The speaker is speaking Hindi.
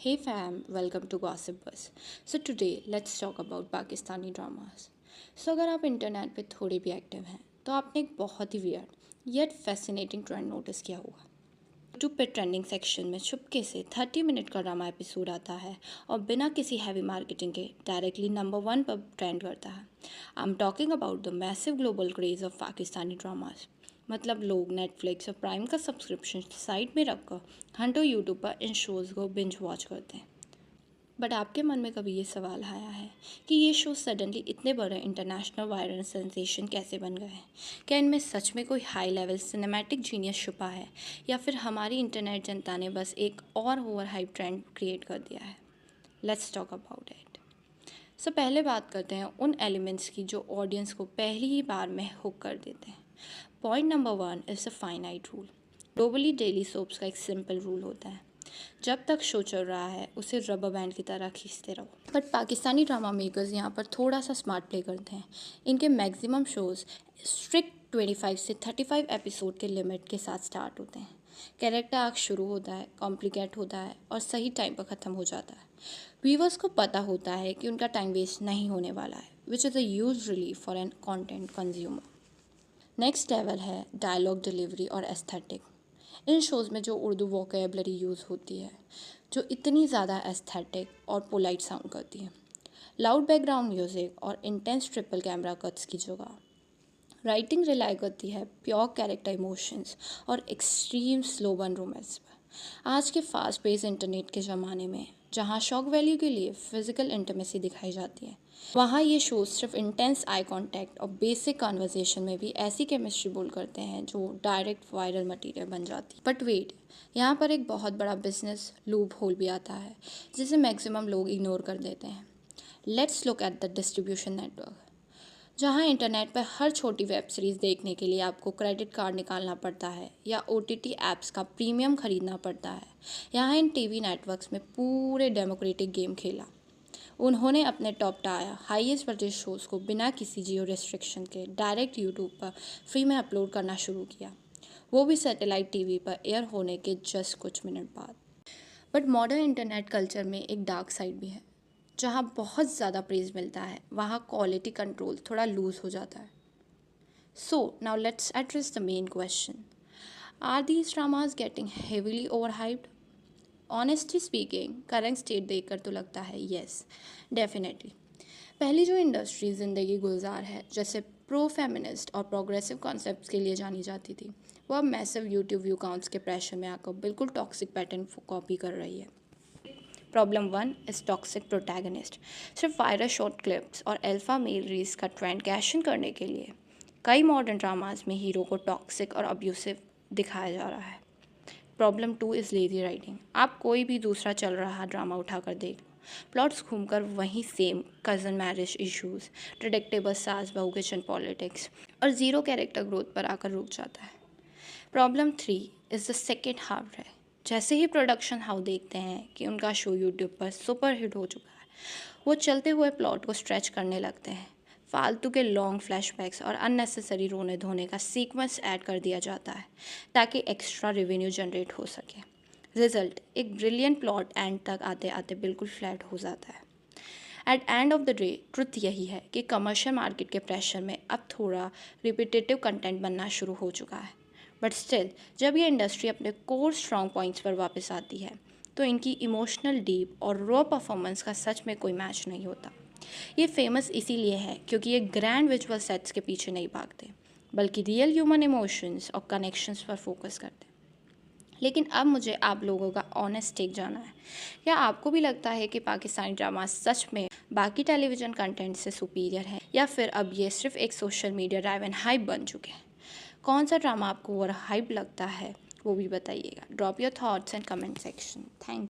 Hey fam, welcome to Gossip Bus. So today let's talk about Pakistani dramas. So अगर आप इंटरनेट पे थोड़े भी एक्टिव हैं तो आपने एक बहुत ही weird yet fascinating trend notice किया होगा। यूट्यूब पे ट्रेंडिंग सेक्शन में चुपके से 30 मिनट का ड्रामा एपिसोड आता है और बिना किसी हैवी मार्केटिंग के डायरेक्टली नंबर 1 पर ट्रेंड करता है। I am talking about the massive global craze of Pakistani dramas. मतलब लोग नेटफ्लिक्स और प्राइम का सब्सक्रिप्शन साइड में रखकर घंटों यूट्यूब पर इन शोज़ को बिंज वॉच करते हैं। बट आपके मन में कभी ये सवाल आया है कि ये शो सडनली इतने बड़े इंटरनेशनल वायरल सेंसेशन कैसे बन गए हैं? क्या इनमें सच में कोई हाई लेवल सिनेमैटिक जीनियस छुपा है या फिर हमारी इंटरनेट जनता ने बस एक और ओवर हाइप ट्रेंड क्रिएट कर दिया है? Let's talk about it. So पहले बात करते हैं उन एलिमेंट्स की जो ऑडियंस को पहली ही बार में हुक कर देते हैं। Point number 1 is a finite rule. Globally daily soaps का एक सिंपल रूल होता है, जब तक शो चल रहा है उसे रबर बैंड की तरह खींचते रहो। बट पाकिस्तानी ड्रामा मेकर्स यहाँ पर थोड़ा सा स्मार्ट प्ले करते हैं। इनके मैक्सिमम शोज़ स्ट्रिक्ट 25 से 35 एपिसोड के लिमिट के साथ स्टार्ट होते हैं। कैरेक्टर आर्क शुरू होता है, कॉम्प्लिकेट होता है और सही टाइम पर ख़त्म हो जाता है। व्यूवर्स को पता होता है कि उनका टाइम वेस्ट नहीं होने वाला है, which is a huge relief for an content consumer. Next level है डायलॉग डिलीवरी और एस्थेटिक। इन शोज़ में जो उर्दू वोकेबलरी यूज़ होती है जो इतनी ज़्यादा एस्थेटिक और पोलाइट साउंड करती है। लाउड बैकग्राउंड म्यूज़िक और इंटेंस ट्रिपल कैमरा कट्स की जगह राइटिंग रिलाई करती है प्योर कैरेक्टर इमोशंस और एक्सट्रीम स्लो बर्न रोमांस पर। आज के फास्ट पेस इंटरनेट के ज़माने में जहाँ शॉक वैल्यू के लिए फिजिकल इंटीमेसी दिखाई जाती है, वहाँ ये शोज सिर्फ इंटेंस आई कांटेक्ट और बेसिक कन्वर्सेशन में भी ऐसी केमिस्ट्री बोल करते हैं जो डायरेक्ट वायरल मटेरियल बन जाती है। बट वेट, यहाँ पर एक बहुत बड़ा बिजनेस लूप होल भी आता है जिसे मैक्सिमम लोग इग्नोर कर देते हैं। Let's look at the distribution network. जहाँ इंटरनेट पर हर छोटी वेब सीरीज़ देखने के लिए आपको क्रेडिट कार्ड निकालना पड़ता है या OTT ऐप्स का प्रीमियम खरीदना पड़ता है, यहाँ इन टीवी नेटवर्क्स में पूरे डेमोक्रेटिक गेम खेला। उन्होंने अपने top tier highest budget shows को बिना किसी जियो रिस्ट्रिक्शन के डायरेक्ट यूट्यूब पर फ्री में अपलोड करना शुरू किया, वो भी सैटेलाइट टीवी पर एयर होने के जस्ट कुछ मिनट बाद। बट मॉडर्न इंटरनेट कल्चर में एक डार्क साइड भी है। जहाँ बहुत ज़्यादा प्रेज मिलता है वहाँ क्वालिटी कंट्रोल थोड़ा लूज़ हो जाता है। So now let's address the main question, are these dramas getting heavily over hyped? Honestly speaking current state देखकर तो लगता है येस, डेफिनेटली। पहली जो इंडस्ट्री ज़िंदगी गुलजार है, जैसे प्रो फेमिनिस्ट और प्रोग्रेसिव कॉन्सेप्ट्स के लिए जानी जाती थी, वो अब मैसिव यूट्यूब व्यू काउंट्स के प्रेशर में आकर बिल्कुल टॉक्सिक पैटर्न कॉपी कर रही है। Problem 1 is toxic protagonist. सिर्फ वायरल शॉर्ट क्लिप्स और अल्फा मेल रील्स का ट्रेंड कैश इन करने के लिए कई मॉडर्न ड्रामाज में हीरो को टॉक्सिक और अब्यूसिव दिखाया जा रहा है। Problem 2 is lazy writing. आप कोई भी दूसरा चल रहा ड्रामा उठाकर देख लो, प्लॉट्स घूमकर वहीं same cousin marriage issues, predictable सास बहू किचन पॉलिटिक्स और ज़ीरो कैरेक्टर ग्रोथ पर आकर रुक जाता है। Problem 3 is the second half है। जैसे ही प्रोडक्शन हाउस देखते हैं कि उनका शो यूट्यूब पर सुपर हिट हो चुका है, वो चलते हुए प्लॉट को स्ट्रेच करने लगते हैं। फालतू के लॉन्ग फ्लैशबैक्स और अननेसेसरी रोने धोने का सीक्वेंस ऐड कर दिया जाता है ताकि एक्स्ट्रा रेवेन्यू जनरेट हो सके। रिजल्ट, एक ब्रिलियंट प्लॉट एंड तक आते आते बिल्कुल फ्लैट हो जाता है। At end of the day truth यही है कि कमर्शियल मार्केट के प्रेशर में अब थोड़ा रिपीटेटिव कंटेंट बनना शुरू हो चुका है। बट स्टिल, जब ये इंडस्ट्री अपने कोर स्ट्रॉन्ग पॉइंट्स पर वापस आती है तो इनकी इमोशनल डीप और रॉ परफॉर्मेंस का सच में कोई मैच नहीं होता। ये फेमस इसीलिए है क्योंकि ये ग्रैंड विजुअल सेट्स के पीछे नहीं भागते, बल्कि रियल ह्यूमन इमोशंस और कनेक्शंस पर फोकस करते हैं। लेकिन अब मुझे आप लोगों का ऑनेस्ट टेक जाना है। क्या आपको भी लगता है कि पाकिस्तानी ड्रामा सच में बाकी टेलीविज़न कंटेंट से सुपीरियर है या फिर अब ये सिर्फ एक सोशल मीडिया ड्राइवन हाइप बन चुके हैं? कौन सा ड्रामा आपको ओवर हाइप लगता है वो भी बताइएगा। Drop your thoughts and comment section. Thank